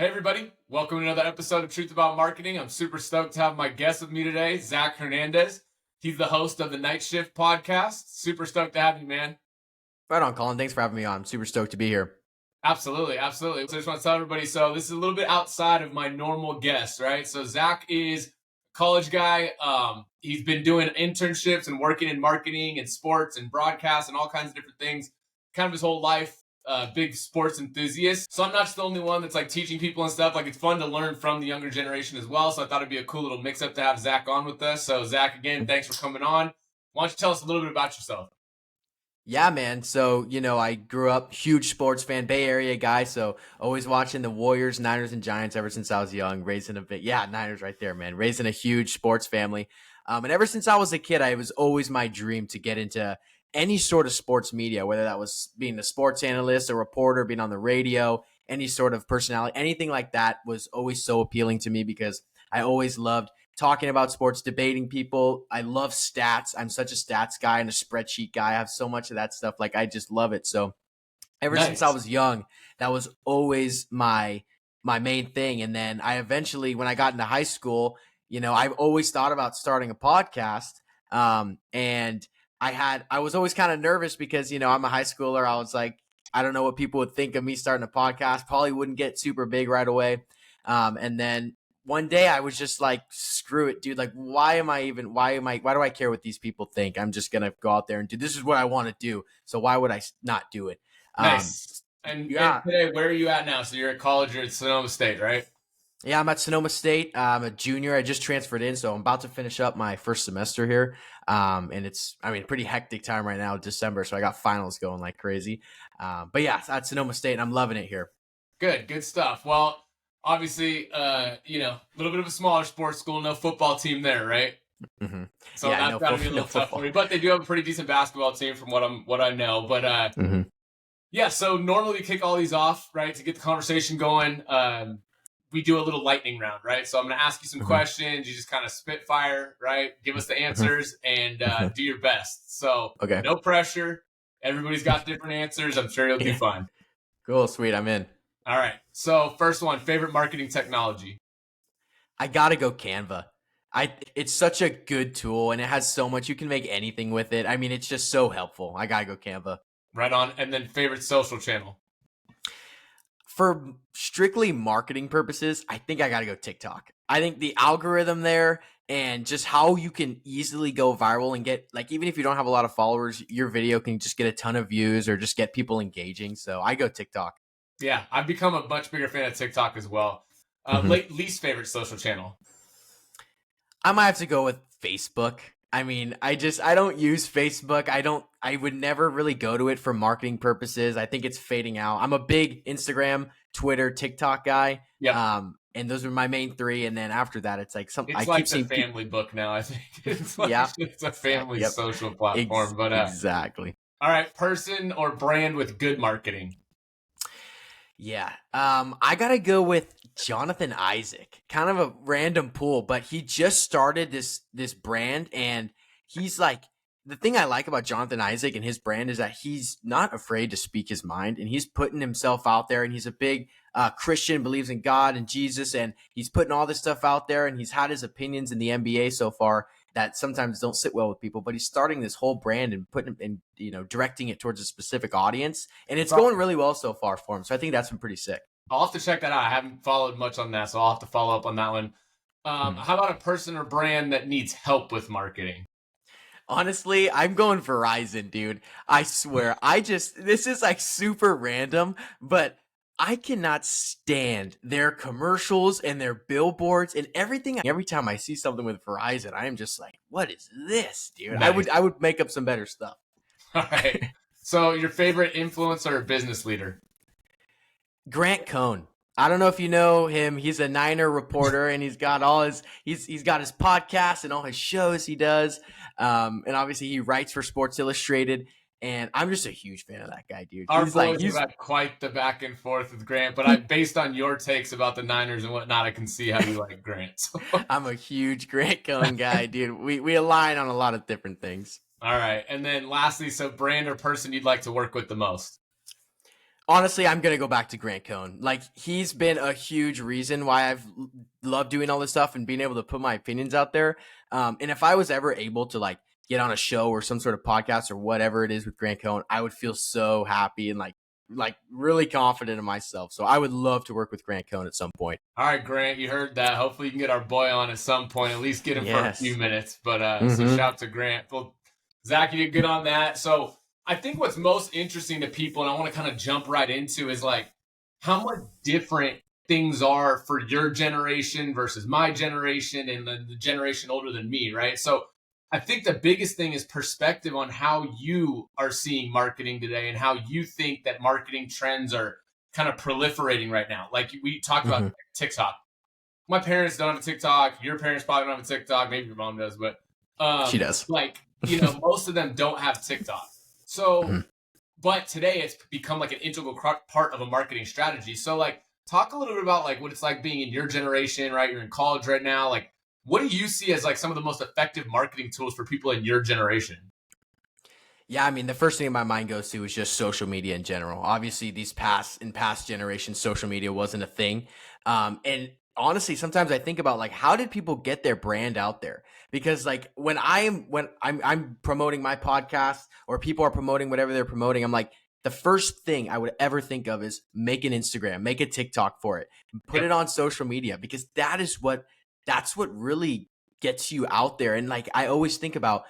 Hey everybody, welcome to another episode of Truth About Marketing. I'm super stoked to have my guest with me today, Zach Hernandez. He's the host of the NightShift Podcast. Super stoked to have you, man. Right on, Colin. Thanks for having me on. I'm super stoked to be here. Absolutely. So I just want to tell everybody, so this is a little bit outside of my normal guests, right? So Zach is a college guy. He's been doing internships and working in marketing and sports and broadcast and all kinds of different things, kind of his whole life. Big sports enthusiast. So I'm not just the only one that's like teaching people and stuff. Like, it's fun to learn from the younger generation as well. So I thought it'd be a cool little mix up to have Zach on with us. So Zach, again, thanks for coming on. Why don't you tell us a little bit about yourself? Yeah, man. So, I grew up huge sports fan, Bay Area guy. So always watching the Warriors, Niners, and Giants ever since I was young, Niners right there, man. Raising a huge sports family. And ever since I was a kid, it was always my dream to get into any sort of sports media, whether that was being a sports analyst, a reporter, being on the radio, any sort of personality, anything like that was always so appealing to me because I always loved talking about sports, debating people. I love stats. I'm such a stats guy and a spreadsheet guy. I have so much of that stuff. Like, I just love it. So ever since I was young, that was always my main thing. And then I eventually, when I got into high school, I've always thought about starting a podcast. And I was always kind of nervous because, I'm a high schooler. I was like, I don't know what people would think of me starting a podcast. Probably wouldn't get super big right away. And then one day I was just like, screw it, dude. Like, why do I care what these people think? I'm just going to go out there and do, this is what I want to do. So why would I not do it? Nice. And today, where are you at now? So you're at college, you're at Sonoma State, right? Yeah, I'm at Sonoma State. I'm a junior. I just transferred in, so I'm about to finish up my first semester here. And it's, pretty hectic time right now, December, so I got finals going like crazy. But yeah, at Sonoma State, and I'm loving it here. Good stuff. Well, obviously, a little bit of a smaller sports school, no football team there, right? Mm-hmm. So that's got to be a little tough for me. But they do have a pretty decent basketball team from what I know. But yeah, so normally we kick all these off, right, to get the conversation going. We do a little lightning round, right? So I'm going to ask you some questions. You just kind of spitfire, right? Give us the answers and do your best. So No pressure. Everybody's got different answers. I'm sure you'll do fine. Cool. Sweet. I'm in. All right. So first one, favorite marketing technology? I got to go Canva. It's such a good tool and it has so much. You can make anything with it. It's just so helpful. I got to go Canva. Right on. And then favorite social channel? For strictly marketing purposes, I think I got to go TikTok. I think the algorithm there and just how you can easily go viral and get, like, even if you don't have a lot of followers, your video can just get a ton of views or just get people engaging. So I go TikTok. Yeah, I've become a much bigger fan of TikTok as well. Least favorite social channel? I might have to go with Facebook. I don't use Facebook. I would never really go to it for marketing purposes. I think it's fading out. I'm a big Instagram, Twitter, TikTok guy. Yeah. And those are my main three. And then after that, it's like something. It's like the family book now, I think. It's a family social platform. Exactly. All right. Person or brand with good marketing? Yeah. I got to go with Jonathan Isaac. Kind of a random pool, but he just started this brand and he's like, the thing I like about Jonathan Isaac and his brand is that he's not afraid to speak his mind and he's putting himself out there and he's a big Christian, believes in God and Jesus, and he's putting all this stuff out there and he's had his opinions in the NBA so far that sometimes don't sit well with people, but he's starting this whole brand and putting and directing it towards a specific audience, and it's going really well so far for him. So I think that's been pretty sick. I'll have to check that out. I haven't followed much on that, so I'll have to follow up on that one. How about a person or brand that needs help with marketing? Honestly, I'm going Verizon, dude. I swear. This is like super random, but I cannot stand their commercials and their billboards and everything. Every time I see something with Verizon, I am just like, what is this, dude? Nice. I would make up some better stuff. All right. So your favorite influencer or business leader? Grant Cohn. I don't know if you know him. He's a Niner reporter and he's got he's got his podcast and all his shows he does. And obviously he writes for Sports Illustrated. And I'm just a huge fan of that guy, dude. He's had quite the back and forth with Grant, but based on your takes about the Niners and whatnot, I can see how you like Grant. So. I'm a huge Grant Cohn guy, dude. We align on a lot of different things. All right. And then lastly, so brand or person you'd like to work with the most? Honestly, I'm going to go back to Grant Cohn. Like, he's been a huge reason why I've loved doing all this stuff and being able to put my opinions out there. And if I was ever able to like get on a show or some sort of podcast or whatever it is with Grant Cohn, I would feel so happy and like really confident in myself. So I would love to work with Grant Cohn at some point. All right, Grant, you heard that. Hopefully you can get our boy on at some point, at least get him for a few minutes. But so shout out to Grant. Well, Zach, you did good on that. So I think what's most interesting to people, and I want to kind of jump right into, is like how much different things are for your generation versus my generation and the generation older than me, right? So I think the biggest thing is perspective on how you are seeing marketing today and how you think that marketing trends are kind of proliferating right now. Like we talked about TikTok. My parents don't have a TikTok. Your parents probably don't have a TikTok. Maybe your mom does, but she does. Like, most of them don't have TikTok. So, but today it's become like an integral part of a marketing strategy. So like, talk a little bit about like what it's like being in your generation, right? You're in college right now. Like, what do you see as like some of the most effective marketing tools for people in your generation? Yeah, I mean, the first thing in my mind goes to is just social media in general. Obviously, in past generations, social media wasn't a thing. And honestly, sometimes I think about like, how did people get their brand out there? Because like when I'm promoting my podcast or people are promoting whatever they're promoting, I'm like, the first thing I would ever think of is make an Instagram, make a TikTok for it, put it on social media, because that's what really gets you out there. And like, I always think about,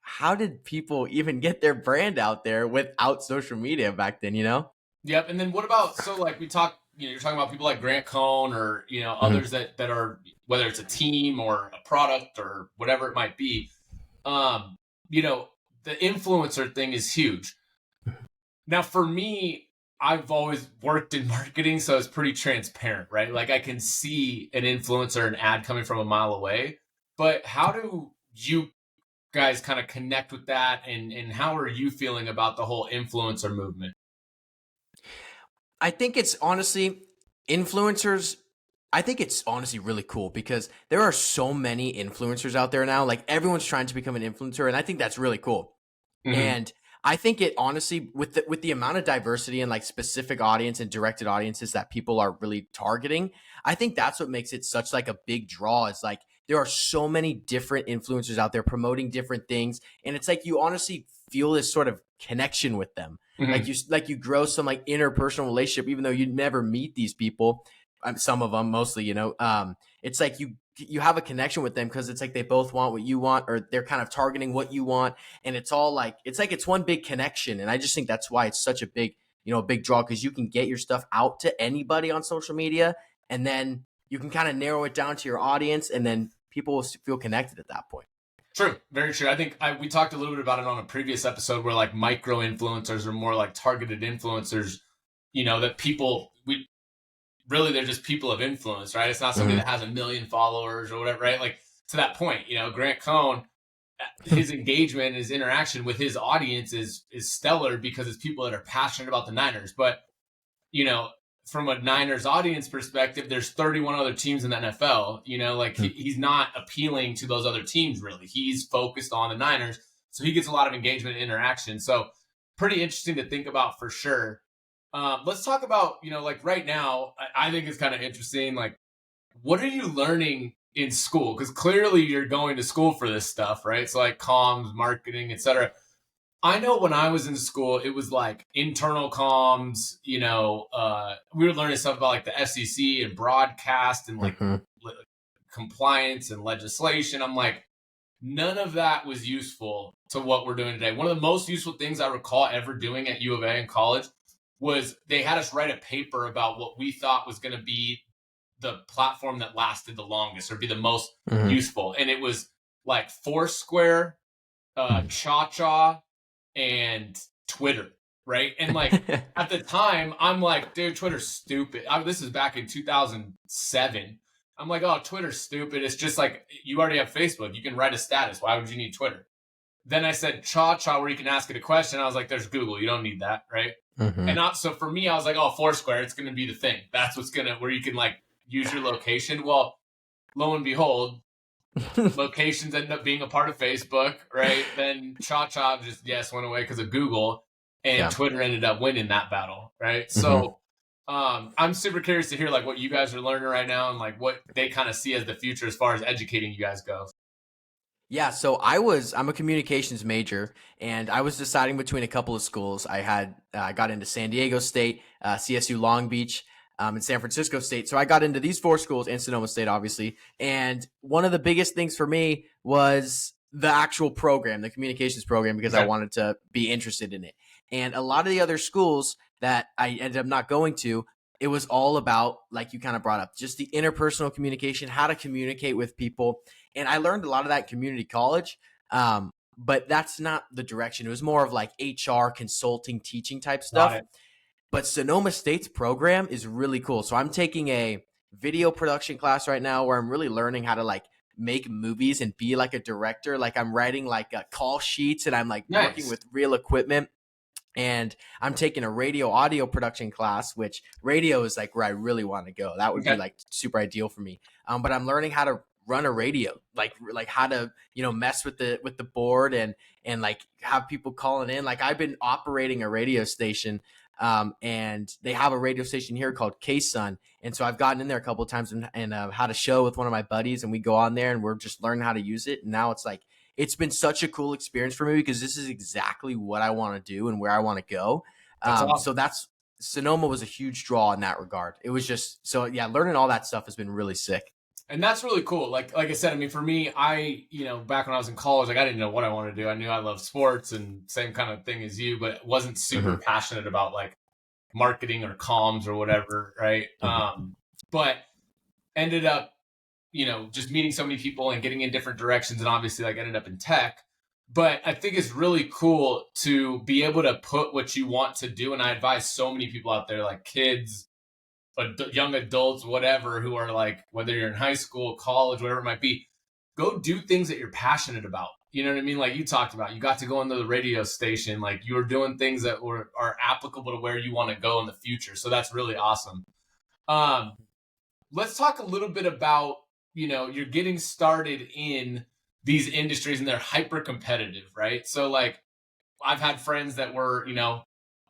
how did people even get their brand out there without social media back then, Yep. And then what about, so like we talked, you're talking about people like Grant Cohn or, others that are, whether it's a team or a product or whatever it might be, the influencer thing is huge. Now for me, I've always worked in marketing, so it's pretty transparent, right? Like I can see an influencer, an ad coming from a mile away, but how do you guys kind of connect with that, and how are you feeling about the whole influencer movement? I think it's honestly influencers. I think it's honestly really cool because there are so many influencers out there now. Like everyone's trying to become an influencer, and I think that's really cool. And I think it honestly, with the amount of diversity and like specific audience and directed audiences that people are really targeting, I think that's what makes it such like a big draw. Is like there are so many different influencers out there promoting different things, and it's like you honestly feel this sort of connection with them. Like you grow some like interpersonal relationship, even though you never meet these people. Some of them, mostly, it's like you have a connection with them because it's like they both want what you want, or they're kind of targeting what you want, and it's all like it's one big connection. And I just think that's why it's such a big big draw, because you can get your stuff out to anybody on social media, and then you can kind of narrow it down to your audience, and then people will feel connected at that point. True. Very true. I think we talked a little bit about it on a previous episode where like micro influencers are more like targeted influencers, that they're just people of influence, right? It's not somebody that has 1 million followers or whatever, right? Like to that point, Grant Cohn, his engagement, his interaction with his audience is stellar because it's people that are passionate about the Niners. But, from a Niners audience perspective, there's 31 other teams in the NFL, he's not appealing to those other teams really. He's focused on the Niners. So he gets a lot of engagement and interaction. So pretty interesting to think about for sure. Let's talk about, like right now, I think it's kind of interesting. Like, what are you learning in school? Because clearly you're going to school for this stuff, right? So like comms, marketing, etc. I know when I was in school, it was like internal comms, we were learning stuff about like the SEC and broadcast and like compliance and legislation. I'm like, none of that was useful to what we're doing today. One of the most useful things I recall ever doing at U of A in college was they had us write a paper about what we thought was going to be the platform that lasted the longest or be the most useful. And it was like Foursquare, Cha-Cha, and Twitter, right? And like at the time, I'm like, dude, Twitter's stupid. This is back in 2007. I'm like, oh, Twitter's stupid. It's just like, you already have Facebook. You can write a status. Why would you need Twitter? Then I said Cha-Cha, where you can ask it a question. I was like, there's Google. You don't need that, right? And so for me, I was like, oh, Foursquare, it's going to be the thing. That's where you can like use your location. Well, lo and behold, locations end up being a part of Facebook, right? Then Cha-Cha just, went away because of Google. and Yeah. Twitter ended up winning that battle, right? Mm-hmm. So I'm super curious to hear like what you guys are learning right now and like what they kind of see as the future as far as educating you guys go. Yeah, so I'm a communications major, and I was deciding between a couple of schools. I got into San Diego State, CSU Long Beach, and San Francisco State. So I got into these 4 schools and Sonoma State, obviously. And one of the biggest things for me was the actual program, the communications program, because I Okay. wanted to be interested in it. And a lot of the other schools that I ended up not going to, it was all about, like you kind of brought up, just the interpersonal communication, how to communicate with people. And I learned a lot of that in community college, but that's not the direction. It was more of like HR, consulting, teaching type Got stuff. it. But Sonoma State's program is really cool. So I'm taking a video production class right now where I'm really learning how to like make movies and be like a director. Like I'm writing like call sheets and I'm like working Nice. with real equipment. And I'm taking a radio audio production class, which radio is like where I really want to go. That would be Okay. like super ideal for me. But I'm learning how to run a radio, like how to, mess with the board and like have people calling in. Like I've been operating a radio station, and they have a radio station here called K-Sun. And so I've gotten in there a couple of times and had a show with one of my buddies, and we go on there and we're just learning how to use it. And now it's like, it's been such a cool experience for me because this is exactly what I want to do and where I want to go. That's awesome. So Sonoma was a huge draw in that regard. It was just, so yeah, learning all that stuff has been really sick. And that's really cool. Like I said, I mean, for me, back when I was in college, like I didn't know what I wanted to do. I knew I loved sports and same kind of thing as you, but wasn't super passionate about like marketing or comms or whatever, right? But ended up, just meeting so many people and getting in different directions, and obviously like ended up in tech. But I think it's really cool to be able to put what you want to do. And I advise so many people out there, like kids, young adults, whatever, who are like, whether you're in high school, college, whatever it might be, go do things that you're passionate about. You know what I mean? Like you talked about, you got to go into the radio station, like you were doing things that are applicable to where you want to go in the future. So that's really awesome. Let's talk a little bit about, you're getting started in these industries and they're hyper competitive, right? So like I've had friends that were,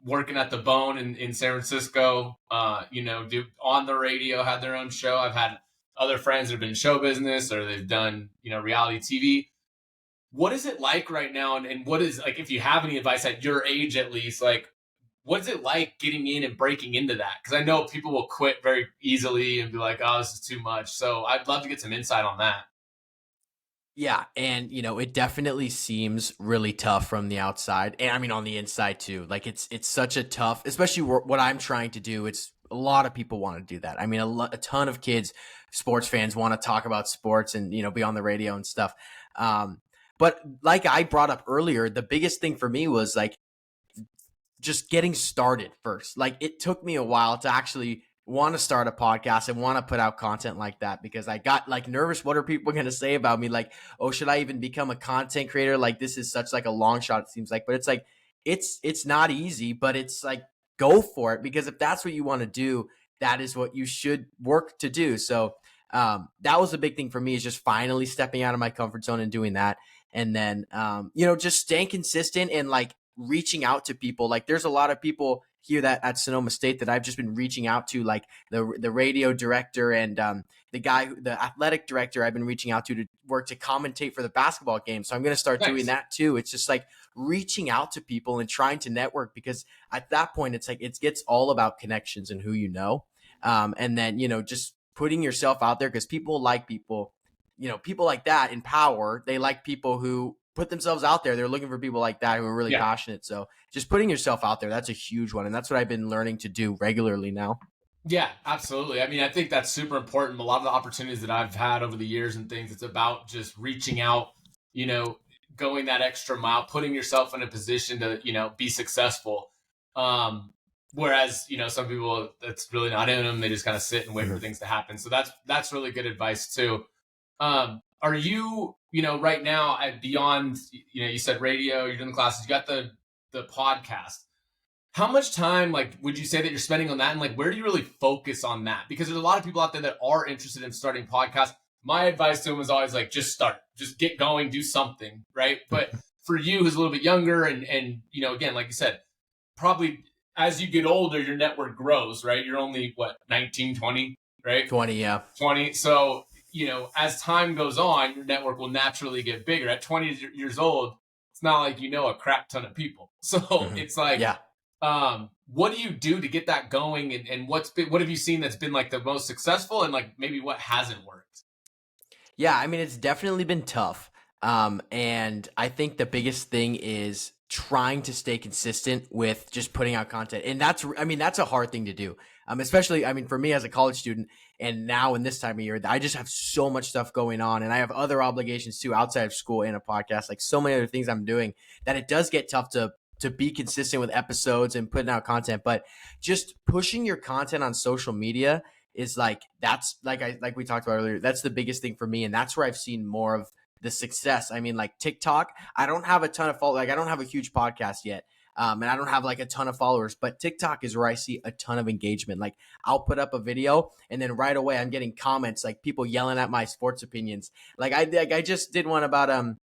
working at the Bone in San Francisco, do on the radio, had their own show. I've had other friends that have been in show business or they've done, reality TV. What is it like right now? And what is, like, if you have any advice at your age, at least, like, what is it like getting in and breaking into that? Because I know people will quit very easily and be like, oh, this is too much. So I'd love to get some insight on that. Yeah, and it definitely seems really tough from the outside, and I mean on the inside too. Like it's such a tough, especially what I'm trying to do. It's a lot of people want to do that. I mean, a ton of kids, sports fans, want to talk about sports and be on the radio and stuff. But like I brought up earlier, the biggest thing for me was like just getting started first. Like it took me a while to actually want to start a podcast and want to put out content like that because I got like nervous. What are people going to say about me? Like, oh, should I even become a content creator? Like this is such like a long shot, it seems like, but it's like, it's not easy, but it's like, go for it. Because if that's what you want to do, that is what you should work to do. So that was a big thing for me, is just finally stepping out of my comfort zone and doing that. And then, just staying consistent and like reaching out to people. Like there's a lot of people here that at Sonoma State that I've just been reaching out to, like the radio director and the athletic director I've been reaching out to work to commentate for the basketball game. So I'm going to start doing that too. It's just like reaching out to people and trying to network, because at that point it's like, it gets all about connections and who you know. And then, just putting yourself out there, because people like people, people like that in power. They like people who put themselves out there. They're looking for people like that who are really passionate. So just putting yourself out there, that's a huge one. And that's what I've been learning to do regularly now. Yeah, absolutely. I mean, I think that's super important. A lot of the opportunities that I've had over the years and things, it's about just reaching out, going that extra mile, putting yourself in a position to, be successful. Whereas, some people, that's really not in them. They just kind of sit and wait for things to happen. So that's really good advice too. Are you, right now beyond, you said radio, you're doing the classes, you got the podcast. How much time, like, would you say that you're spending on that? And like, where do you really focus on that? Because there's a lot of people out there that are interested in starting podcasts. My advice to them is always like, just start, just get going, do something. Right. But for you, who's a little bit younger and, again, like you said, probably as you get older, your network grows, right? You're only what, 19, 20, right? 20, yeah. 20. So, as time goes on, your network will naturally get bigger. At 20 years old, it's not like a crap ton of people. So it's like, Yeah. what do you do to get that going? And what have you seen that's been like the most successful, and like maybe what hasn't worked? Yeah, I mean, it's definitely been tough. And I think the biggest thing is trying to stay consistent with just putting out content. And that's a hard thing to do. Especially, for me as a college student, and now in this time of year, I just have so much stuff going on, and I have other obligations too outside of school and a podcast, like so many other things I'm doing, that it does get tough to be consistent with episodes and putting out content. But just pushing your content on social media is that's like we talked about earlier, that's the biggest thing for me, and that's where I've seen more of the success. I mean, like TikTok, I don't have a ton of I don't have a huge podcast yet, and I don't have like a ton of followers, but TikTok is where I see a ton of engagement. Like, I'll put up a video and then right away I'm getting comments, like people yelling at my sports opinions. I just did one about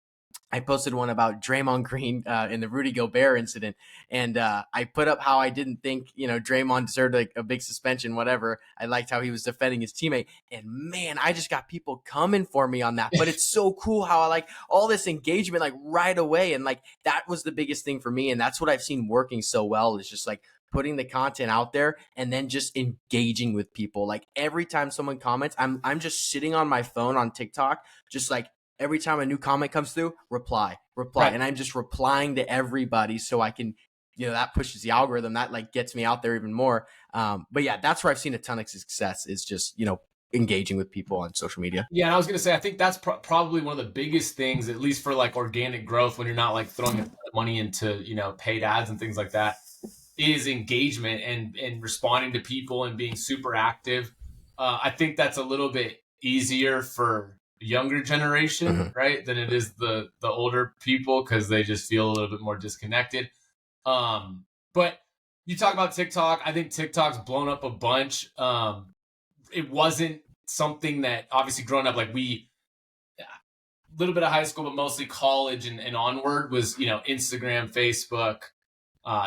I posted one about Draymond Green in the Rudy Gobert incident, and I put up how I didn't think Draymond deserved like a big suspension, whatever. I liked how he was defending his teammate, and man, I just got people coming for me on that. But it's so cool how I like all this engagement like right away, and like that was the biggest thing for me, and that's what I've seen working so well, is just like putting the content out there and then just engaging with people. Like every time someone comments, I'm just sitting on my phone on TikTok, just like every time a new comment comes through, reply. Right. And I'm just replying to everybody so I can, that pushes the algorithm. That like gets me out there even more. But yeah, that's where I've seen a ton of success, is just, engaging with people on social media. Yeah, and I was going to say, I think that's probably one of the biggest things, at least for like organic growth, when you're not like throwing a ton of money into, paid ads and things like that, is engagement and responding to people and being super active. I think that's a little bit easier for younger generation, right, than it is the older people, because they just feel a little bit more disconnected. But you talk about TikTok. I think TikTok's blown up a bunch. It wasn't something that, obviously, growing up, like a little bit of high school, but mostly college and onward, was Instagram, Facebook,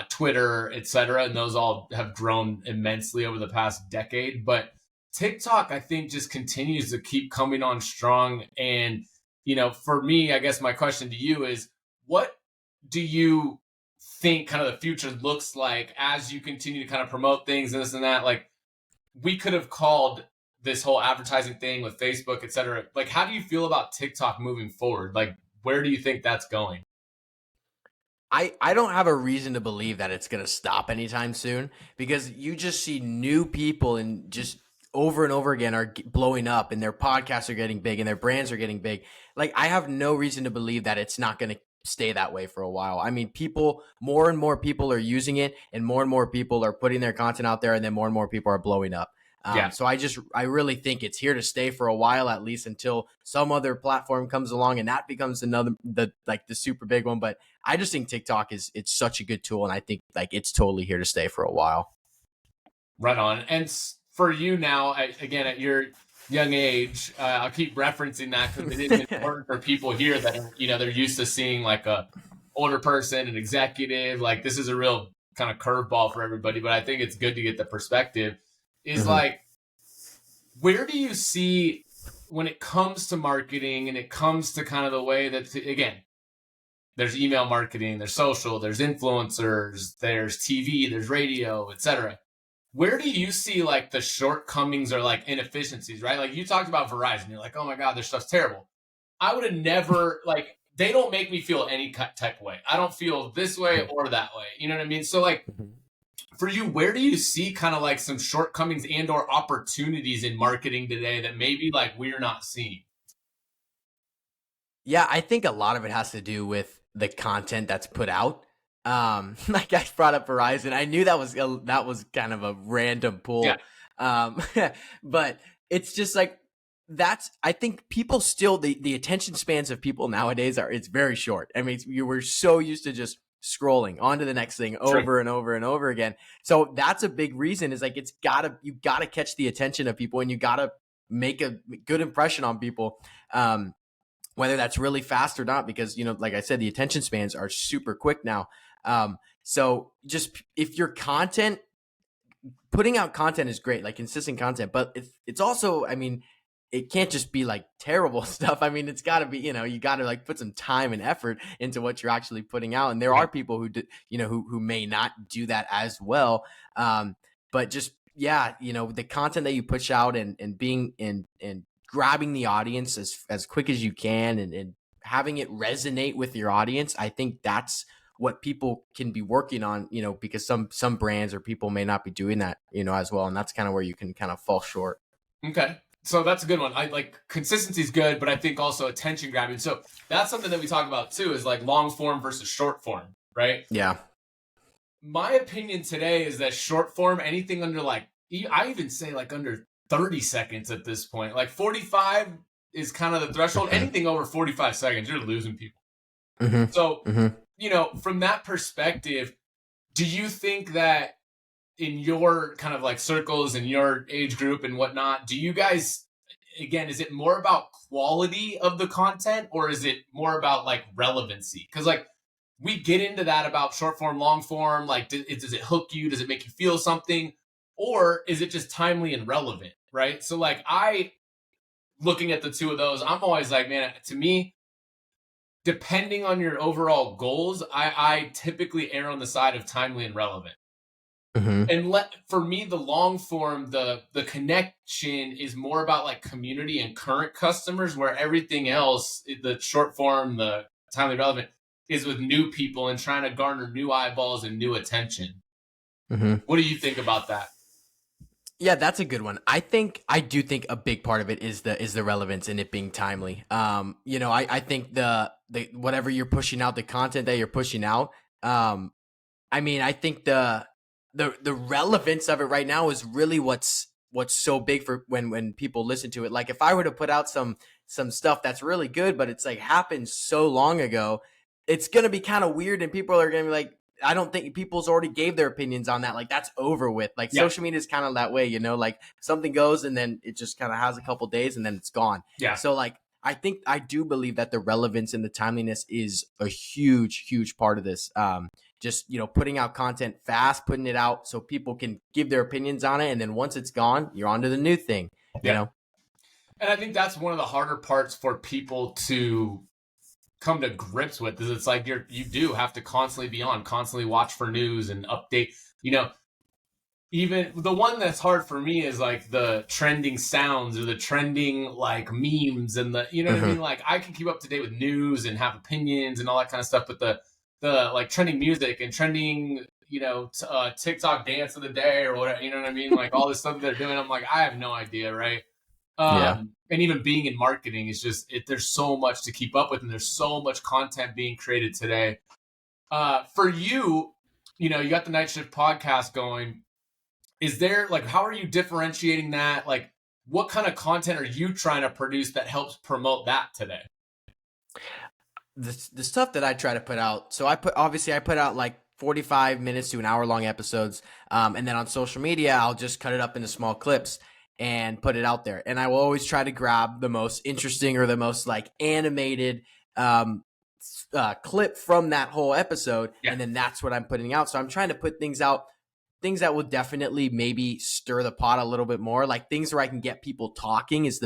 Twitter, etc., and those all have grown immensely over the past decade. But TikTok, I think, just continues to keep coming on strong. And, for me, I guess my question to you is, what do you think kind of the future looks like as you continue to kind of promote things and this and that? Like, we could have called this whole advertising thing with Facebook, et cetera. Like, how do you feel about TikTok moving forward? Like, where do you think that's going? I don't have a reason to believe that it's going to stop anytime soon, because you just see new people and just over and over again are blowing up, and their podcasts are getting big and their brands are getting big. Like, I have no reason to believe that it's not going to stay that way for a while. I mean, more and more people are using it, and more people are putting their content out there, and then more people are blowing up. So I really think it's here to stay for a while, at least until some other platform comes along and that becomes the super big one. But I just think TikTok it's such a good tool, and I think like it's totally here to stay for a while. Right on. And for you now, again, at your young age, I'll keep referencing that because it is important for people here that they're used to seeing like a older person, an executive. Like, this is a real kind of curveball for everybody, but I think it's good to get the perspective. Is like, where do you see, when it comes to marketing and it comes to kind of the way that, again, there's email marketing, there's social, there's influencers, there's TV, there's radio, etc. Where do you see like the shortcomings or like inefficiencies, right? Like, you talked about Verizon. You're like, oh my God, their stuff's terrible. I would have never, like, they don't make me feel any type of way. I don't feel this way or that way. You know what I mean? So like, for you, where do you see kind of like some shortcomings and or opportunities in marketing today that maybe like we're not seeing? Yeah, I think a lot of it has to do with the content that's put out. Like, I brought up Verizon. I knew that was kind of a random pull. Yeah. But it's just like, I think people still, the attention spans of people nowadays it's very short. I mean, you were so used to just scrolling on to the next thing over and over and over again. So that's a big reason, is like, you gotta catch the attention of people, and you gotta make a good impression on people. Whether that's really fast or not, because, like I said, the attention spans are super quick now. So just if your content, putting out content is great, like consistent content, but it's also, I mean, it can't just be like terrible stuff. I mean, it's got to be, you got to like put some time and effort into what you're actually putting out. And there are people who do, who may not do that as well. But just, yeah, the content that you push out and being and grabbing the audience as quick as you can and having it resonate with your audience. I think that's what people can be working on, because some brands or people may not be doing that, as well. And that's kind of where you can kind of fall short. Okay. So that's a good one. I like consistency is good, but I think also attention grabbing. So that's something that we talk about too, is like long form versus short form, right? Yeah. My opinion today is that short form, anything under like, I even say like under 30 seconds at this point, like 45 is kind of the threshold. Anything over 45 seconds, you're losing people. So, from that perspective, do you think that in your kind of like circles and your age group and whatnot, do you guys, again, is it more about quality of the content or is it more about like relevancy? Because like we get into that about short form, long form, like does it hook you? Does it make you feel something? Or is it just timely and relevant, right? So like looking at the two of those, I'm always like, man, to me, depending on your overall goals, I typically err on the side of timely and relevant. And for me, the long form, the connection is more about like community and current customers, where everything else, the short form, the timely relevant, is with new people and trying to garner new eyeballs and new attention. What do you think about that? Yeah, that's a good one. I do think a big part of it is the relevance and it being timely. I think the whatever you're pushing out, the content that you're pushing out, I mean, I think the relevance of it right now is really what's so big for when people listen to it. Like if I were to put out some stuff that's really good, but it's like happened so long ago, it's going to be kind of weird and people are going to be like, I don't think people's already gave their opinions on that. Like that's over with. Like social media is kind of that way, like something goes and then it just kind of has a couple days and then it's gone. Yeah. So like, I do believe that the relevance and the timeliness is a huge, huge part of this. Just, putting out content fast, putting it out so people can give their opinions on it. And then once it's gone, you're on to the new thing, you know? And I think that's one of the harder parts for people to come to grips with, is it's like you do have to constantly be on, constantly watch for news and update, even the one that's hard for me is like the trending sounds or the trending like memes and the, what I mean? Like I can keep up to date with news and have opinions and all that kind of stuff, but the like trending music and trending, TikTok dance of the day or whatever, you know what I mean? Like all this stuff they're doing, I'm like, I have no idea, right? And even being in marketing is just, there's so much to keep up with and there's so much content being created today. For you, you got the NightShift podcast going. Is there like, how are you differentiating that? Like what kind of content are you trying to produce that helps promote that today? The stuff that I try to put out. So I put out like 45 minutes to an hour long episodes. And then on social media, I'll just cut it up into small clips and put it out there. And I will always try to grab the most interesting or the most like animated clip from that whole episode. Yeah. And then that's what I'm putting out. So I'm trying to put things out, things that will definitely maybe stir the pot a little bit more, like things where I can get people talking is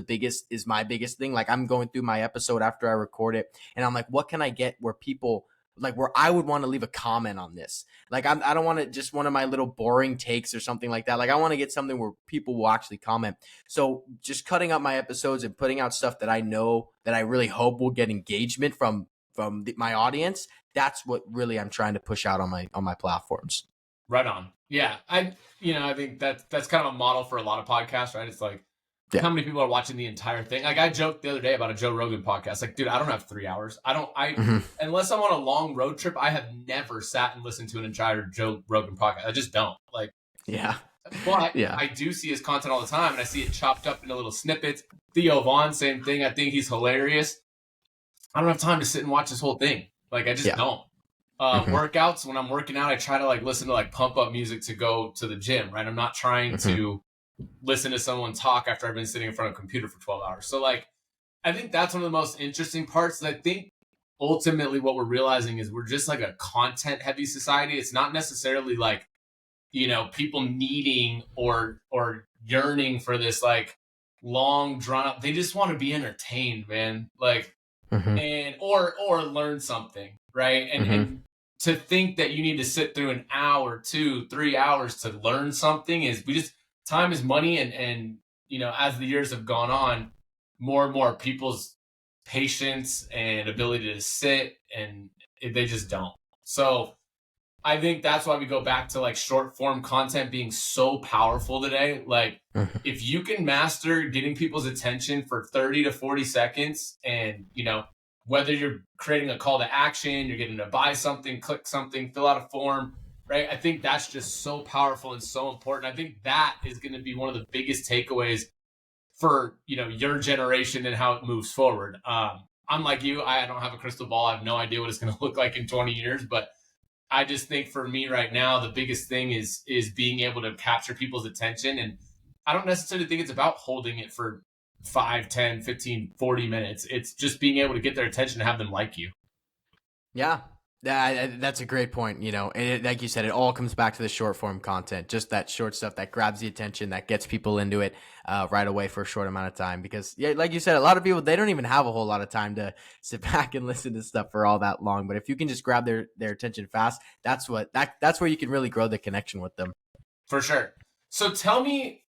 my biggest thing. Like I'm going through my episode after I record it and I'm like, what can I get where people like, where I would want to leave a comment on this? Like I don't want to just one of my little boring takes or something like that. Like I want to get something where people will actually comment. So just cutting up my episodes and putting out stuff that I know that I really hope will get engagement from my audience. That's what really I'm trying to push out on my platforms. Right on. Yeah. I think that's kind of a model for a lot of podcasts, right? It's like how many people are watching the entire thing. Like I joked the other day about a Joe Rogan podcast. Like, dude, I don't have 3 hours. Unless I'm on a long road trip, I have never sat and listened to an entire Joe Rogan podcast. I just don't. Like, but I do see his content all the time and I see it chopped up into little snippets. Theo Vaughn, same thing. I think he's hilarious. I don't have time to sit and watch this whole thing. Like I just don't. Workouts, when I'm working out, I try to like listen to like pump up music to go to the gym, right? I'm not trying to listen to someone talk after I've been sitting in front of a computer for 12 hours. So like, I think that's one of the most interesting parts. I think ultimately what we're realizing is we're just like a content heavy society. It's not necessarily like, people needing or yearning for this like long drawn out. They just want to be entertained, man. Like, and or learn something, right? And to think that you need to sit through an hour, 2-3 hours to learn something is time is money. And as the years have gone on, more and more people's patience and ability to sit, and they just don't. So I think that's why we go back to like short form content being so powerful today. Like if you can master getting people's attention for 30 to 40 seconds, and whether you're creating a call to action, you're getting to buy something, click something, fill out a form, right? I think that's just so powerful and so important. I think that is going to be one of the biggest takeaways for, your generation and how it moves forward. I'm like you, I don't have a crystal ball. I have no idea what it's going to look like in 20 years, but I just think for me right now, the biggest thing is being able to capture people's attention. And I don't necessarily think it's about holding it for 5, 10, 15, 40 minutes. It's just being able to get their attention and have them like you. Yeah. That's a great point, and like you said, it all comes back to the short form content, just that short stuff that grabs the attention, that gets people into it right away for a short amount of time. Because like you said, a lot of people, they don't even have a whole lot of time to sit back and listen to stuff for all that long. But if you can just grab their attention fast, that's where you can really grow the connection with them. For sure. So tell me,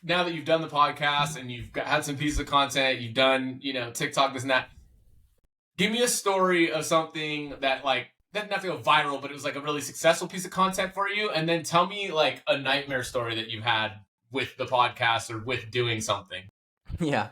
now that you've done the podcast and you've had some pieces of content, you've done, TikTok, this and that, give me a story of something that like, doesn't have to go viral, but it was like a really successful piece of content for you. And then tell me like a nightmare story that you've had with the podcast or with doing something. Yeah.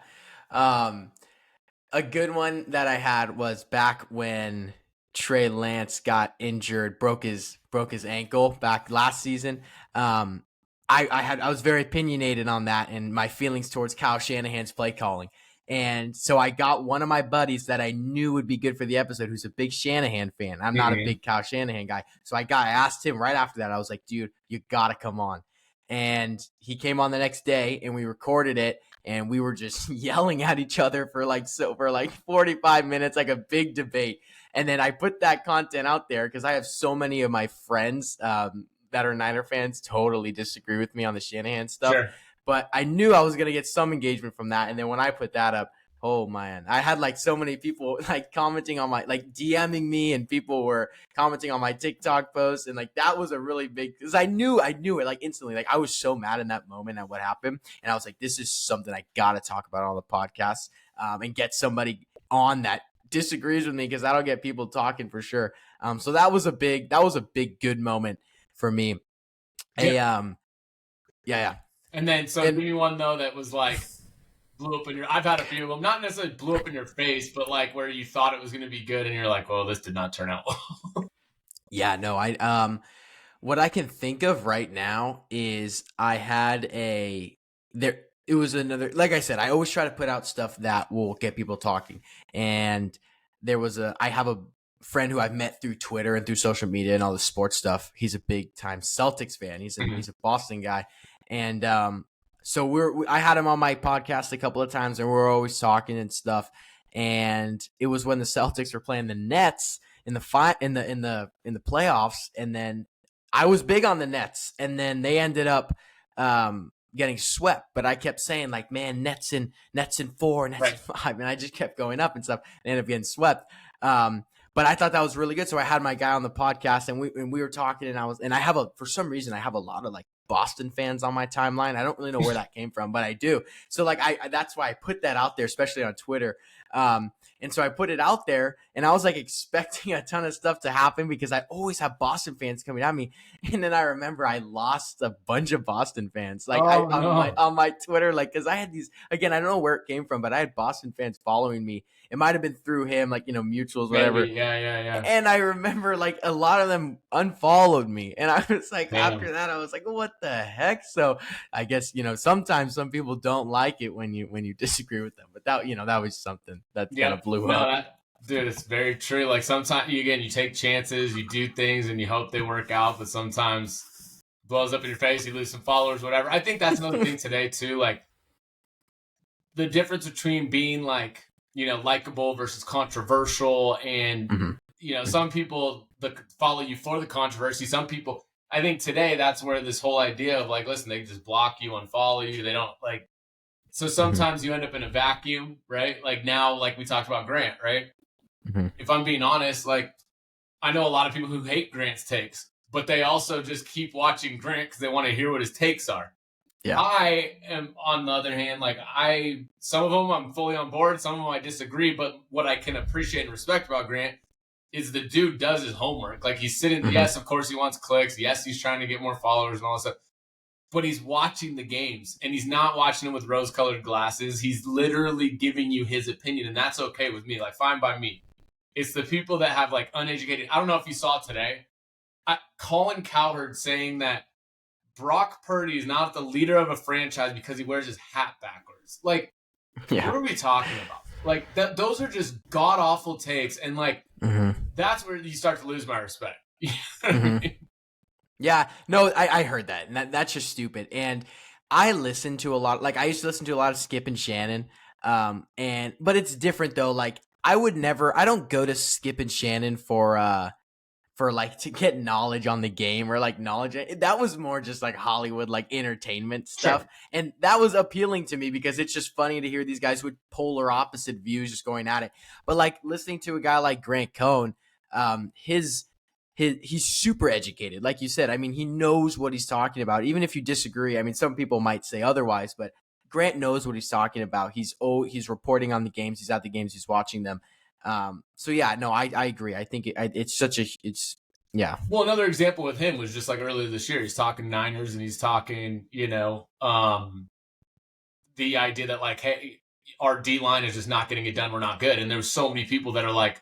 A good one that I had was back when Trey Lance got injured, broke his ankle back last season. I was very opinionated on that and my feelings towards Kyle Shanahan's play calling. And so I got one of my buddies that I knew would be good for the episode, who's a big Shanahan fan. I'm not a big Kyle Shanahan guy. So I asked him right after that. I was like, dude, you got to come on. And he came on the next day and we recorded it and we were just yelling at each other for like 45 minutes, like a big debate. And then I put that content out there because I have so many of my friends that are Niner fans totally disagree with me on the Shanahan stuff. Sure. But I knew I was going to get some engagement from that. And then when I put that up, oh man, I had like so many people like commenting on my, like DMing me, and people were commenting on my TikTok posts. And like, that was a really big, because I knew it like instantly. Like I was so mad in that moment at what happened. And I was like, this is something I got to talk about on the podcast and get somebody on that disagrees with me, because that'll get people talking for sure. So that was a big good moment for me. Yeah. And then, give me one though that was like blew up in your. I've had a few of them, not necessarily blew up in your face, but like where you thought it was going to be good, and you're like, "Well, this did not turn out well." Yeah, no, what I can think of right now is I had it was another, like I said, I always try to put out stuff that will get people talking, and I have a friend who I've met through Twitter and through social media and all the sports stuff. He's a big time Celtics fan. He's a Boston guy. And so I had him on my podcast a couple of times, and we're always talking and stuff. And it was when the Celtics were playing the Nets in the playoffs, and then I was big on the Nets, and then they ended up getting swept. But I kept saying like, man, Nets in 4, Nets in 5, and I just kept going up and stuff. And ended up getting swept. But I thought that was really good. So I had my guy on the podcast, and we were talking, and for some reason I have a lot of like Boston fans on my timeline. I don't really know where that came from, but I do. So like that's why I put that out there, especially on Twitter. And so I put it out there, and I was like expecting a ton of stuff to happen because I always have Boston fans coming at me. And then I remember I lost a bunch of Boston fans on my Twitter, like, because I had these, again, I don't know where it came from, but I had Boston fans following me. It might have been through him, like, mutuals, whatever. Maybe. Yeah. And I remember like a lot of them unfollowed me. And I was like, after that, I was like, what the heck? So I guess, sometimes some people don't like it when you disagree with them. But that, that was something that kind of blew up. Dude, it's very true. Like sometimes, you take chances, you do things, and you hope they work out. But sometimes it blows up in your face, you lose some followers, whatever. I think that's another thing today too. Like the difference between being like likable versus controversial. And, some people follow you for the controversy. Some people, I think today that's where this whole idea of like, listen, they can just block you, unfollow you. They don't like, so sometimes you end up in a vacuum, right? Like now, like we talked about Grant, right? If I'm being honest, like I know a lot of people who hate Grant's takes, but they also just keep watching Grant because they want to hear what his takes are. Yeah. I am, on the other hand, like some of them I'm fully on board, some of them I disagree, but what I can appreciate and respect about Grant is the dude does his homework. Like he's sitting, yes, of course he wants clicks. Yes, he's trying to get more followers and all that stuff, but he's watching the games and he's not watching them with rose-colored glasses. He's literally giving you his opinion, and that's okay with me. Like, fine by me. It's the people that have like uneducated. I don't know if you saw today, Colin Cowherd saying that Brock Purdy is not the leader of a franchise because he wears his hat backwards. Like, what are we talking about? Like, those are just god-awful takes, and like, that's where you start to lose my respect. Yeah, no, I heard that, and that's just stupid. And I listen to a lot, like I used to listen to a lot of Skip and Shannon, but it's different though. Like I don't go to Skip and Shannon for like to get knowledge on the game or like knowledge. That was more just like Hollywood, like entertainment stuff. Sure. And that was appealing to me because it's just funny to hear these guys with polar opposite views just going at it. But like listening to a guy like Grant Cohn, he's super educated. Like you said, I mean, he knows what he's talking about. Even if you disagree, I mean, some people might say otherwise, but Grant knows what he's talking about. He's reporting on the games. He's at the games. He's watching them. So yeah, no, I agree. I think yeah. Well, another example with him was just like earlier this year, he's talking Niners and he's talking, the idea that like, hey, our D line is just not getting it done. We're not good. And there's so many people that are like,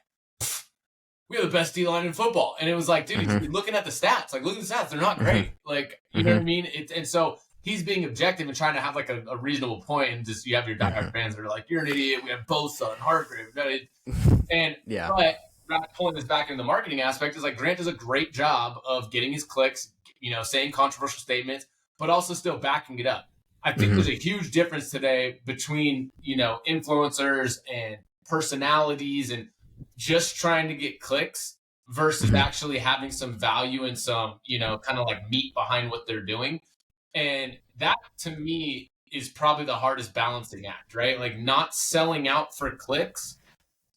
we have the best D line in football. And it was like, dude, looking at the stats, like look at the stats. They're not great. Like, you know what I mean? And so he's being objective and trying to have like a reasonable point, and just you have your diehard fans that are like, you're an idiot. We have Bosa and Hargrave. And but pulling this back into the marketing aspect is like Grant does a great job of getting his clicks, saying controversial statements, but also still backing it up. I think there's a huge difference today between, influencers and personalities and just trying to get clicks versus actually having some value and some, kind of like meat behind what they're doing. And that to me is probably the hardest balancing act, right? Like not selling out for clicks,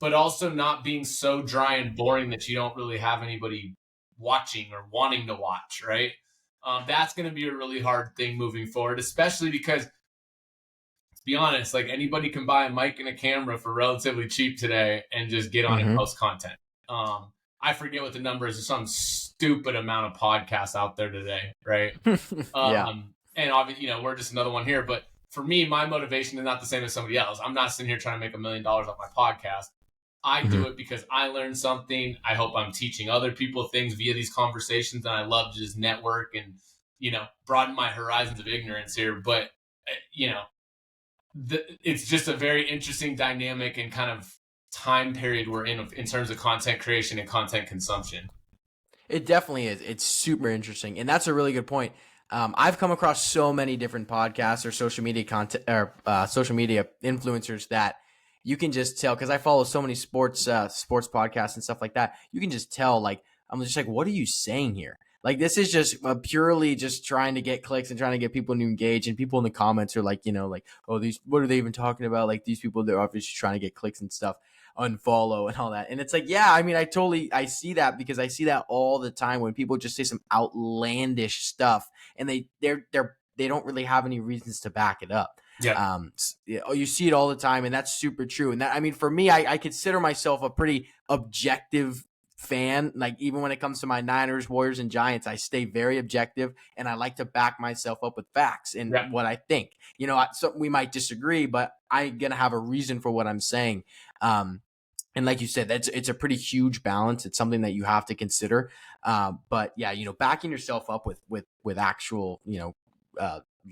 but also not being so dry and boring that you don't really have anybody watching or wanting to watch, right? That's going to be a really hard thing moving forward, especially because, to be honest, like anybody can buy a mic and a camera for relatively cheap today and just get on and post content. I forget what the number is. There's some stupid amount of podcasts out there today, right? And obviously, we're just another one here. But for me, my motivation is not the same as somebody else. I'm not sitting here trying to make $1 million off my podcast. I do it because I learned something. I hope I'm teaching other people things via these conversations, and I love to just network and, broaden my horizons of ignorance here. But, it's just a very interesting dynamic and kind of time period we're in terms of content creation and content consumption. It definitely is. It's super interesting. And that's a really good point. I've come across so many different podcasts or social media content or social media influencers that you can just tell, because I follow so many sports podcasts and stuff like that. You can just tell, like, I'm just like, what are you saying here? Like, this is just purely just trying to get clicks and trying to get people to engage. And people in the comments are like, oh, what are they even talking about? Like, these people, they're obviously trying to get clicks and stuff, unfollow and all that. And it's like, yeah, I mean, I see that because I see that all the time when people just say some outlandish stuff and they don't really have any reasons to back it up. Yeah. You see it all the time, and that's super true. And that, I mean, for me, I consider myself a pretty objective fan. Like, even when it comes to my Niners, Warriors, and Giants, I stay very objective, and I like to back myself up with facts and what I think. So we might disagree, but I'm gonna have a reason for what I'm saying. And like you said, it's a pretty huge balance. It's something that you have to consider. But yeah, backing yourself up with actual,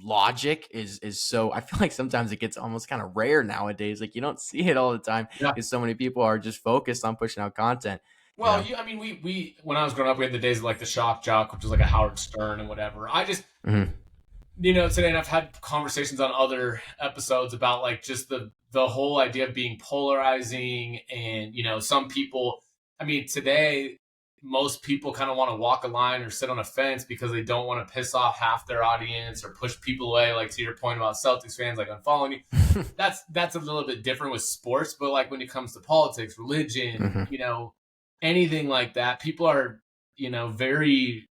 logic is so, I feel like sometimes it gets almost kind of rare nowadays. Like, you don't see it all the time because so many people are just focused on pushing out content. Well, I mean, we when I was growing up, we had the days of like the Shock Jock, which was like a Howard Stern and whatever. I just, today, and I've had conversations on other episodes about like just the the whole idea of being polarizing. And, you know, some people, I mean, today, most people kind of want to walk a line or sit on a fence because they don't want to piss off half their audience or push people away. Like to your point about Celtics fans, like unfollowing you, that's a little bit different with sports. But like when it comes to politics, religion, you know, anything like that, people are, you know, very,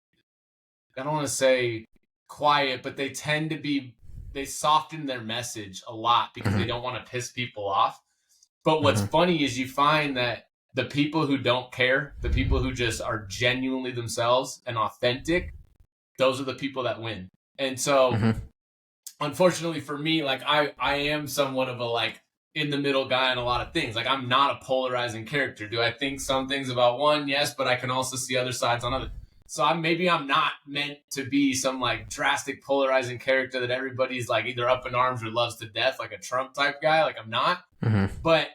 I don't want to say quiet, but they tend to be, they soften their message a lot because they don't want to piss people off. But what's funny is you find that the people who don't care, the people who just are genuinely themselves and authentic, those are the people that win. And so, unfortunately for me, like I am somewhat of a like in the middle guy on a lot of things. Like I'm not a polarizing character. Do I think some things about one? Yes, but I can also see other sides on other. So I'm not meant to be some like drastic polarizing character that everybody's like either up in arms or loves to death, like a Trump type guy. Like I'm not. But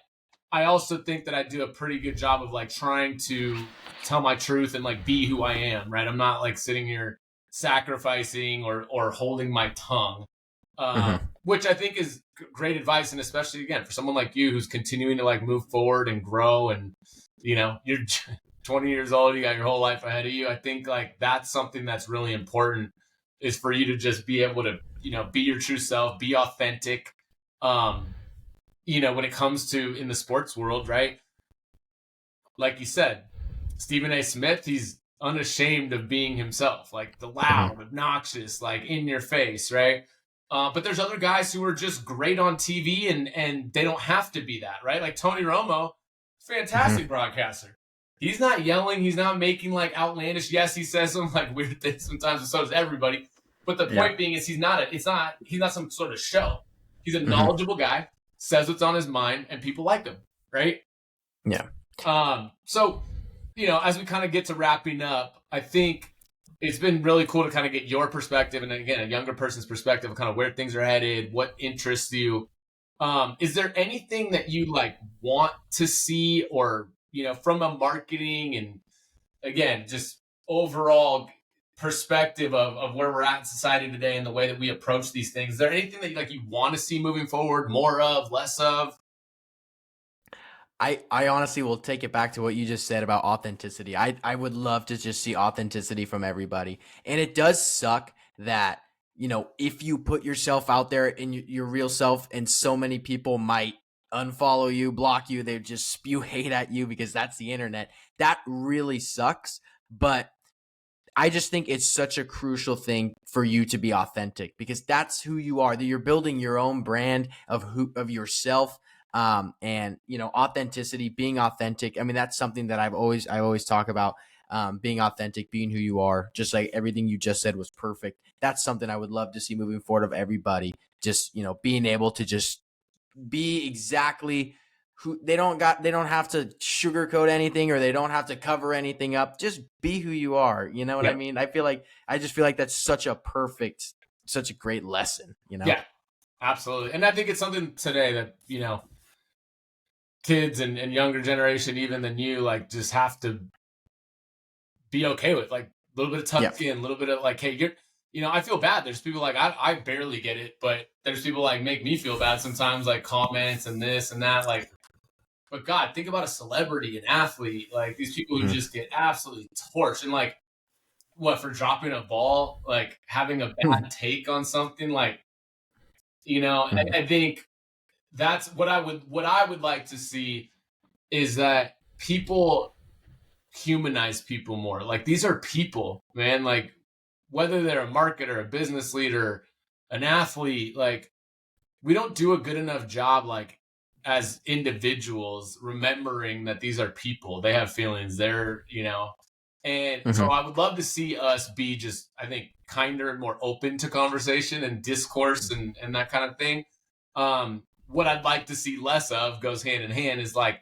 I also think that I do a pretty good job of like trying to tell my truth and like be who I am, right? I'm not like sitting here sacrificing or holding my tongue, which I think is great advice. And especially again, for someone like you, who's continuing to like move forward and grow and, you know, you're 20 years old, you got your whole life ahead of you. I think like that's something that's really important is for you to just be able to, you know, be your true self, be authentic. You know, when it comes to in the sports world, right? Like you said, Stephen A. Smith, he's unashamed of being himself, like the loud, obnoxious, like in your face, right? But there's other guys who are just great on TV and they don't have to be that, right? Like Tony Romo, fantastic broadcaster. He's not yelling. He's not making like outlandish. Yes, he says some like weird things sometimes, and so does everybody. But the point being is he's not some sort of show. He's a knowledgeable guy, says what's on his mind, and people like him, right? Yeah. So, you know, as we kind of get to wrapping up, I think it's been really cool to kind of get your perspective and again, a younger person's perspective of kind of where things are headed, what interests you. Is there anything that you like want to see or, you know, from a marketing and again, just overall perspective of where we're at in society today and the way that we approach these things? Is there anything that like you want to see moving forward, more of, less of? I honestly will take it back to what you just said about authenticity. I would love to just see authenticity from everybody. And it does suck that, you know, if you put yourself out there in your real self and so many people might unfollow you, block you, they just spew hate at you because that's the internet. That really sucks. But I just think it's such a crucial thing for you to be authentic because that's who you are. That you're building your own brand of yourself. And you know, authenticity, being authentic. I mean, that's something that I always talk about, being authentic, being who you are, just like everything you just said was perfect. That's something I would love to see moving forward of everybody. Just, you know, being able to just be exactly who they don't have to sugarcoat anything or they don't have to cover anything up. Just be who you are. You know what I mean? I just feel like that's such a great lesson, you know? Yeah, absolutely. And I think it's something today that, you know, kids and younger generation, even than you, like just have to be okay with, like a little bit of tough skin, a little bit of like, hey, you know, I feel bad. There's people like, I barely get it, but there's people like make me feel bad sometimes, like comments and this and that, like, but God, think about a celebrity, an athlete, like these people who just get absolutely torched and like, what, for dropping a ball, like having a bad take on something, like, you know, I think that's what I would like to see is that people humanize people more. Like these are people, man, like whether they're a marketer, a business leader, an athlete, like we don't do a good enough job, like as individuals, remembering that these are people, they have feelings, they're, you know, and so I would love to see us be just, I think, kinder and more open to conversation and discourse and that kind of thing. What I'd like to see less of goes hand in hand is like,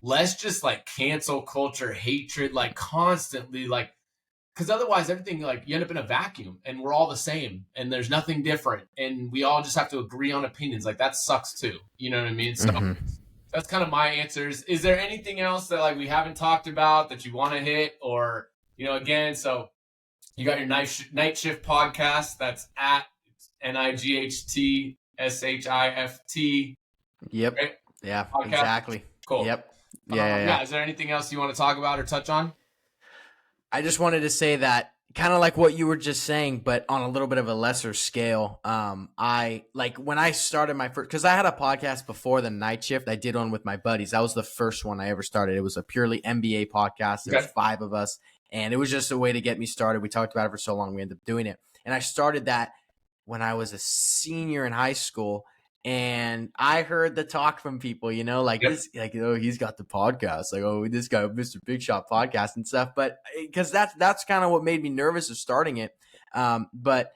let's just like cancel culture, hatred, like constantly, like, because otherwise everything, like you end up in a vacuum and we're all the same and there's nothing different and we all just have to agree on opinions. Like that sucks too. You know what I mean? So that's kind of my answers. Is there anything else that like we haven't talked about that you want to hit or, you know, again, so you got your NightShift podcast. That's at NightShift. Yep. right? Yeah, Podcast. exactly. Cool. Yep. Yeah. Is there anything else you want to talk about or touch on? I just wanted to say that kind of like what you were just saying, but on a little bit of a lesser scale. I like when I started my first, because I had a podcast before the Night Shift. I did one with my buddies. That was the first one I ever started. It was a purely NBA podcast. There was 5 of us, and it was just a way to get me started. We talked about it for so long, we ended up doing it. And I started that when I was a senior in high school. And I heard the talk from people, like this, like, oh, he's got the podcast, like, oh, this guy, Mr. Big Shot podcast and stuff. But because that's kind of what made me nervous of starting it. But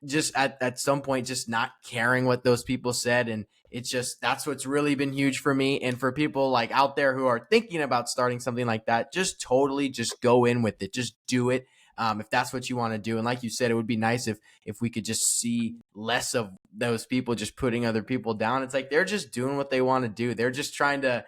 just at some point, just not caring what those people said. And it's just, that's what's really been huge for me. And for people like out there who are thinking about starting something like that, just totally just go in with it. Just do it. If that's what you want to do. And like you said, it would be nice if we could just see less of those people just putting other people down. It's like they're just doing what they want to do. They're just trying to,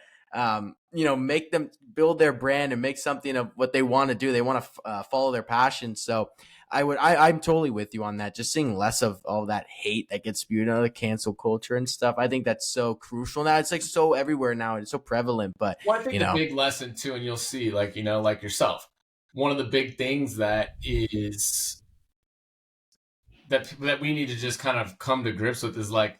make them build their brand and make something of what they want to do. They want to follow their passion. So I'm totally with you on that. Just seeing less of all that hate that gets spewed out of the cancel culture and stuff. I think that's so crucial now. It's like so everywhere now. It's so prevalent. But I think the big lesson too, and you'll see, like yourself, one of the big things that is that we need to just kind of come to grips with is like,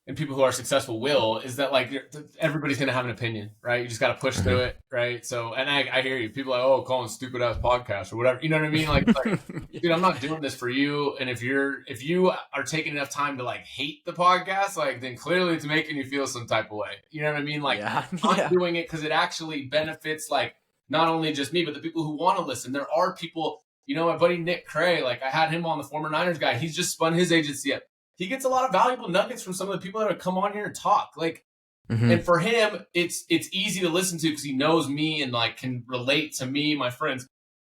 and people who are successful is that like everybody's going to have an opinion, right? You just got to push through it, right? So, and I hear you, people are like, oh, calling stupid ass podcast or whatever, you know what I mean? Like dude, I'm not doing this for you. And if you are taking enough time to like hate the podcast, like then clearly it's making you feel some type of way. You know what I mean? Like I'm doing it because it actually benefits like not only just me, but the people who want to listen. There are people, my buddy Nick Cray, like I had him on, the former Niners guy. He's just spun his agency up. He gets a lot of valuable nuggets from some of the people that have come on here and talk. Like, and for him, it's easy to listen to because he knows me and like can relate to me, my friends,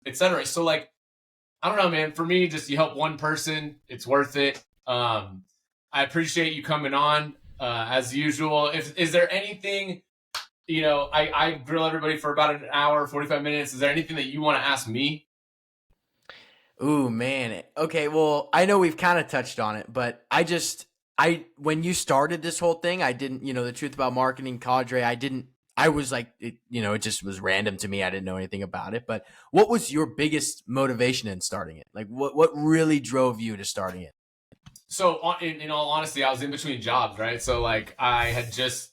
etc. So like, I don't know, man. For me, just you help one person, it's worth it. I appreciate you coming on as usual. Is there anything? I grill everybody for about an hour, 45 minutes. Is there anything that you want to ask me? Ooh, man. Okay, well, I know we've kind of touched on it, but when you started this whole thing, I didn't, the truth about marketing, cadre, I was like, it just was random to me. I didn't know anything about it. But what was your biggest motivation in starting it? Like, what really drove you to starting it? So, in all honesty, I was in between jobs, right? So, like, I had just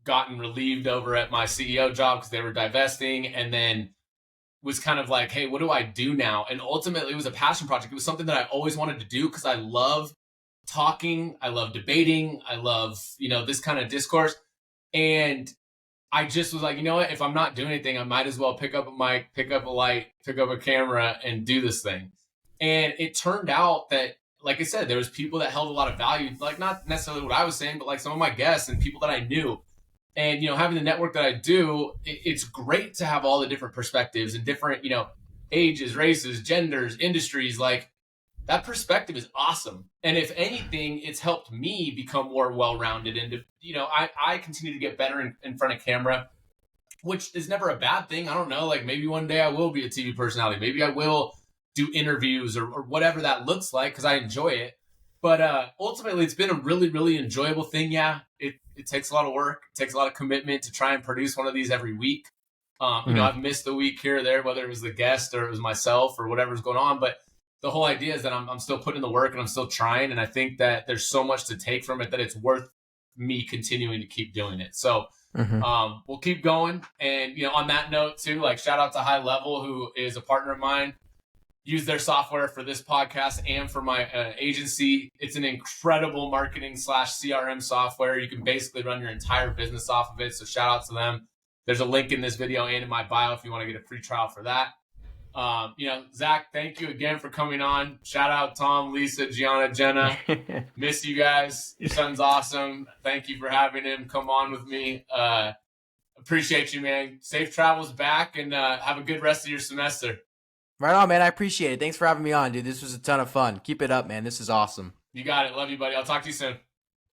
gotten relieved over at my CEO job because they were divesting, and then was kind of like, hey, what do I do now? And ultimately it was a passion project. It was something that I always wanted to do because I love talking. I love debating. I love, this kind of discourse. And I just was like, you know what? If I'm not doing anything, I might as well pick up a mic, pick up a light, pick up a camera and do this thing. And it turned out that, like I said, there was people that held a lot of value, like not necessarily what I was saying, but like some of my guests and people that I knew. And, having the network that I do, it's great to have all the different perspectives and different, ages, races, genders, industries. Like that perspective is awesome. And if anything, it's helped me become more well-rounded. And, I continue to get better in front of camera, which is never a bad thing. I don't know, like maybe one day I will be a TV personality. Maybe I will do interviews or whatever that looks like because I enjoy it. But ultimately, it's been a really, really enjoyable thing. Yeah, it takes a lot of work. It takes a lot of commitment to try and produce one of these every week. I've missed a week here or there, whether it was the guest or it was myself or whatever's going on. But the whole idea is that I'm still putting in the work and I'm still trying. And I think that there's so much to take from it that it's worth me continuing to keep doing it. So we'll keep going. And, on that note, too, like shout out to High Level, who is a partner of mine. Use their software for this podcast and for my agency. It's an incredible marketing / CRM software. You can basically run your entire business off of it. So shout out to them. There's a link in this video and in my bio if you want to get a free trial for that. Zach, thank you again for coming on. Shout out Tom, Lisa, Gianna, Jenna. Miss you guys. Your son's awesome. Thank you for having him come on with me. Appreciate you, man. Safe travels back and have a good rest of your semester. Right on, man. I appreciate it. Thanks for having me on, dude. This was a ton of fun. Keep it up, man. This is awesome. You got it. Love you, buddy. I'll talk to you soon.